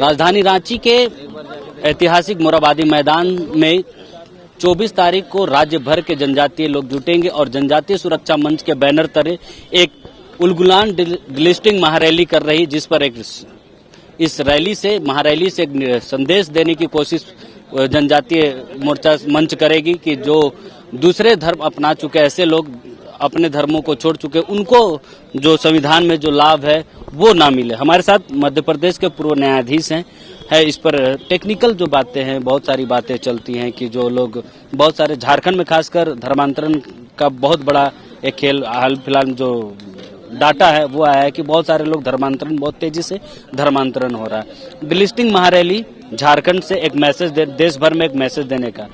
राजधानी रांची के ऐतिहासिक मोरहाबादी मैदान में 24 तारीख को राज्य भर के जनजातीय लोग जुटेंगे और जनजातीय सुरक्षा मंच के बैनर तले एक उलगुलान डिलिस्टिंग महारैली कर रही, जिस पर इस रैली से महारैली से एक संदेश देने की कोशिश जनजातीय मोर्चा मंच करेगी कि जो दूसरे धर्म अपना चुके ऐसे लोग अपने धर्मों को छोड़ चुके, उनको जो संविधान में जो लाभ है वो ना मिले। हमारे साथ मध्य प्रदेश के पूर्व न्यायाधीश है इस पर टेक्निकल जो बातें हैं, बहुत सारी बातें चलती हैं कि जो लोग बहुत सारे झारखंड में खासकर धर्मांतरण का बहुत बड़ा एक खेल हाल फिलहाल जो डाटा है वो आया है कि बहुत सारे लोग धर्मांतरण बहुत तेजी से धर्मांतरण हो रहा है। डिलिस्टिंग महारैली झारखंड से एक मैसेज देश भर में एक मैसेज देने का।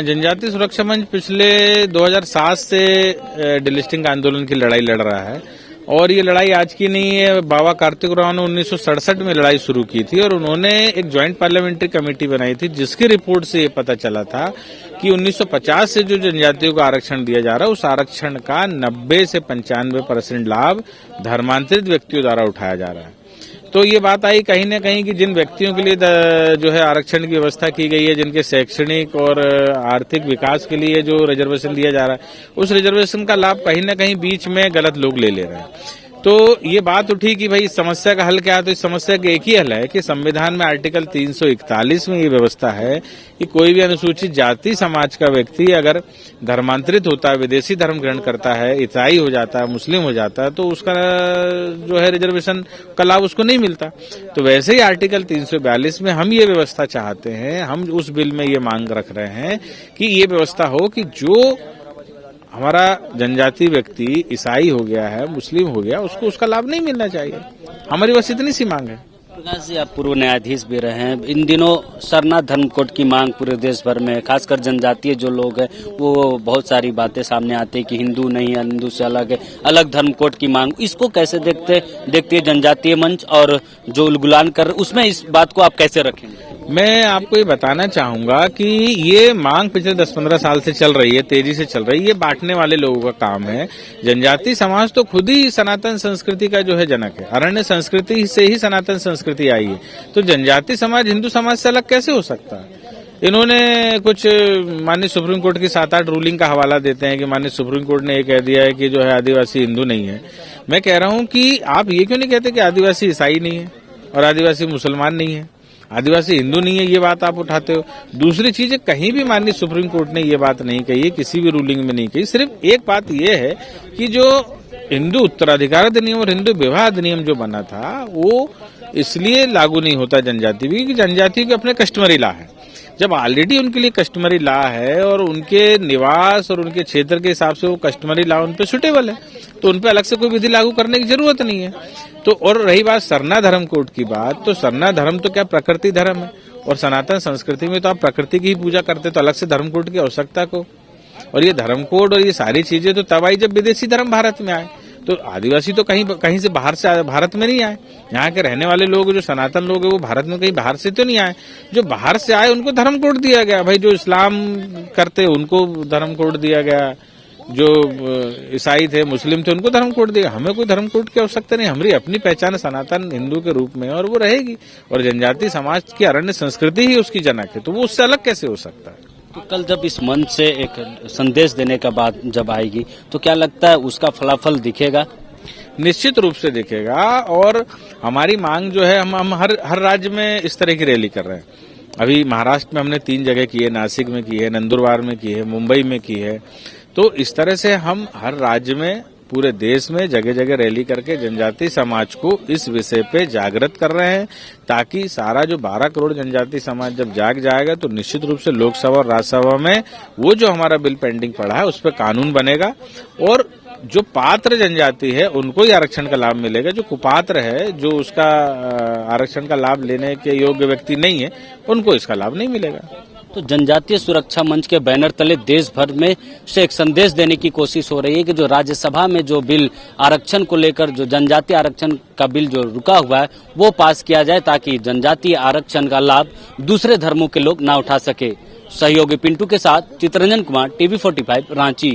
जनजातीय सुरक्षा मंच पिछले 2007 से डिलिस्टिंग आंदोलन की लड़ाई लड़ रहा है और ये लड़ाई आज की नहीं है। बाबा कार्तिक राव ने 1967 में लड़ाई शुरू की थी और उन्होंने एक ज्वाइंट पार्लियामेंट्री कमेटी बनाई थी, जिसकी रिपोर्ट से ये पता चला था कि 1950 से जो जनजातियों को आरक्षण दिया जा रहा है उस आरक्षण का 90 से 95% लाभ धर्मांतरित व्यक्तियों द्वारा उठाया जा रहा है। तो ये बात आई कहीं न कहीं कि जिन व्यक्तियों के लिए जो है आरक्षण की व्यवस्था की गई है, जिनके शैक्षणिक और आर्थिक विकास के लिए जो रिजर्वेशन दिया जा रहा है, उस रिजर्वेशन का लाभ कहीं न कहीं बीच में गलत लोग ले रहे हैं। तो ये बात उठी कि भाई इस समस्या का हल क्या है। तो इस समस्या का एक ही हल है कि संविधान में आर्टिकल 341 में ये व्यवस्था है कि कोई भी अनुसूचित जाति समाज का व्यक्ति अगर धर्मांतरित होता है, विदेशी धर्म ग्रहण करता है, ईसाई हो जाता है, मुस्लिम हो जाता है, तो उसका जो है रिजर्वेशन का लाभ उसको नहीं मिलता। तो वैसे ही आर्टिकल 342 में हम ये व्यवस्था चाहते हैं, हम उस बिल में ये मांग रख रहे हैं कि ये व्यवस्था हो कि जो हमारा जनजाति व्यक्ति ईसाई हो गया है, मुस्लिम हो गया, उसको उसका लाभ नहीं मिलना चाहिए। हमारी बस इतनी सी मांग है। प्रकाश जी, आप पूर्व न्यायाधीश भी रहे हैं। इन दिनों सरना धर्म कोड की मांग पूरे देश भर में, खासकर जनजातीय जो लोग हैं वो बहुत सारी बातें सामने आती है कि हिंदू नहीं है, हिंदू से अलग है, अलग धर्म कोड की मांग। इसको कैसे देखते है जनजातीय मंच और जो उलगुलान कर उसमें इस बात को आप कैसे रखेंगे? मैं आपको ये बताना चाहूंगा कि ये मांग पिछले 10-15 साल से चल रही है, तेजी से चल रही है। ये बांटने वाले लोगों का काम है। जनजातीय समाज तो खुद ही सनातन संस्कृति का जो है जनक है। अरण्य संस्कृति से ही सनातन संस्कृति आई है। तो जनजातीय समाज हिंदू समाज से अलग कैसे हो सकता है? इन्होंने कुछ माननीय सुप्रीम कोर्ट की 7-8 रूलिंग का हवाला देते हैं कि माननीय सुप्रीम कोर्ट ने ये कह दिया है कि जो है आदिवासी हिंदू नहीं है। मैं कह रहा हूँ कि आप ये क्यों नहीं कहते कि आदिवासी ईसाई नहीं है और आदिवासी मुसलमान नहीं है, आदिवासी हिंदू नहीं है, ये बात आप उठाते हो। दूसरी चीज, कहीं भी माननीय सुप्रीम कोर्ट ने ये बात नहीं कही है, किसी भी रूलिंग में नहीं कही। सिर्फ एक बात ये है कि जो हिंदू उत्तराधिकार अधिनियम और हिंदू विवाह अधिनियम जो बना था वो इसलिए लागू नहीं होता जनजाति भी, क्योंकि जनजाति के अपने कस्टमरी लॉ है। जब ऑलरेडी उनके लिए कस्टमरी लॉ है और उनके निवास और उनके क्षेत्र के हिसाब से वो कस्टमरी लॉ उन पे सुटेबल है, तो उन पे अलग से कोई विधि लागू करने की जरूरत नहीं है। तो और रही बात सरना धर्म कोड की बात, तो सरना धर्म तो क्या प्रकृति धर्म है और सनातन संस्कृति में तो आप प्रकृति की ही पूजा करते, तो अलग से धर्म कोड की आवश्यकता को। और ये धर्म कोड और ये सारी चीजें तो तब आई जब विदेशी धर्म भारत में आए। तो आदिवासी तो कहीं से बाहर से भारत में नहीं आए। यहाँ के रहने वाले लोग जो सनातन लोग हैं वो भारत में कहीं बाहर से तो नहीं आए। जो बाहर से आए उनको धर्म कोड दिया गया। भाई जो इस्लाम करते उनको धर्म कोड दिया गया, जो ईसाई थे, मुस्लिम थे, उनको धर्म कोड दिया। हमें कोई धर्म कोड की आवश्यकता नहीं। हमारी अपनी पहचान सनातन हिंदू के रूप में और वो रहेगी। और जनजातीय समाज की अरण्य संस्कृति ही उसकी जनक है, तो वो उससे अलग कैसे हो सकता है? तो कल जब इस मंच से एक संदेश देने का बात जब आएगी तो क्या लगता है उसका फलाफल दिखेगा? निश्चित रूप से दिखेगा। और हमारी मांग जो है, हम हर राज्य में इस तरह की रैली कर रहे हैं। अभी महाराष्ट्र में हमने 3 जगह की है, नासिक में की है, नंदुरबार में की है, मुंबई में की है। तो इस तरह से हम हर राज्य में, पूरे देश में जगह जगह रैली करके जनजातीय समाज को इस विषय पे जागृत कर रहे हैं, ताकि सारा जो 12 करोड़ जनजातीय समाज जब जाग जाएगा तो निश्चित रूप से लोकसभा और राज्यसभा में वो जो हमारा बिल पेंडिंग पड़ा है उस पर कानून बनेगा और जो पात्र जनजाति है उनको ही आरक्षण का लाभ मिलेगा। जो कुपात्र है, जो उसका आरक्षण का लाभ लेने के योग्य व्यक्ति नहीं है, उनको इसका लाभ नहीं मिलेगा। तो जनजातीय सुरक्षा मंच के बैनर तले देश भर में से एक संदेश देने की कोशिश हो रही है कि जो राज्यसभा में जो बिल आरक्षण को लेकर, जो जनजातीय आरक्षण का बिल जो रुका हुआ है वो पास किया जाए, ताकि जनजातीय आरक्षण का लाभ दूसरे धर्मों के लोग ना उठा सके। सहयोगी पिंटू के साथ चितरंजन कुमार, TV45 रांची।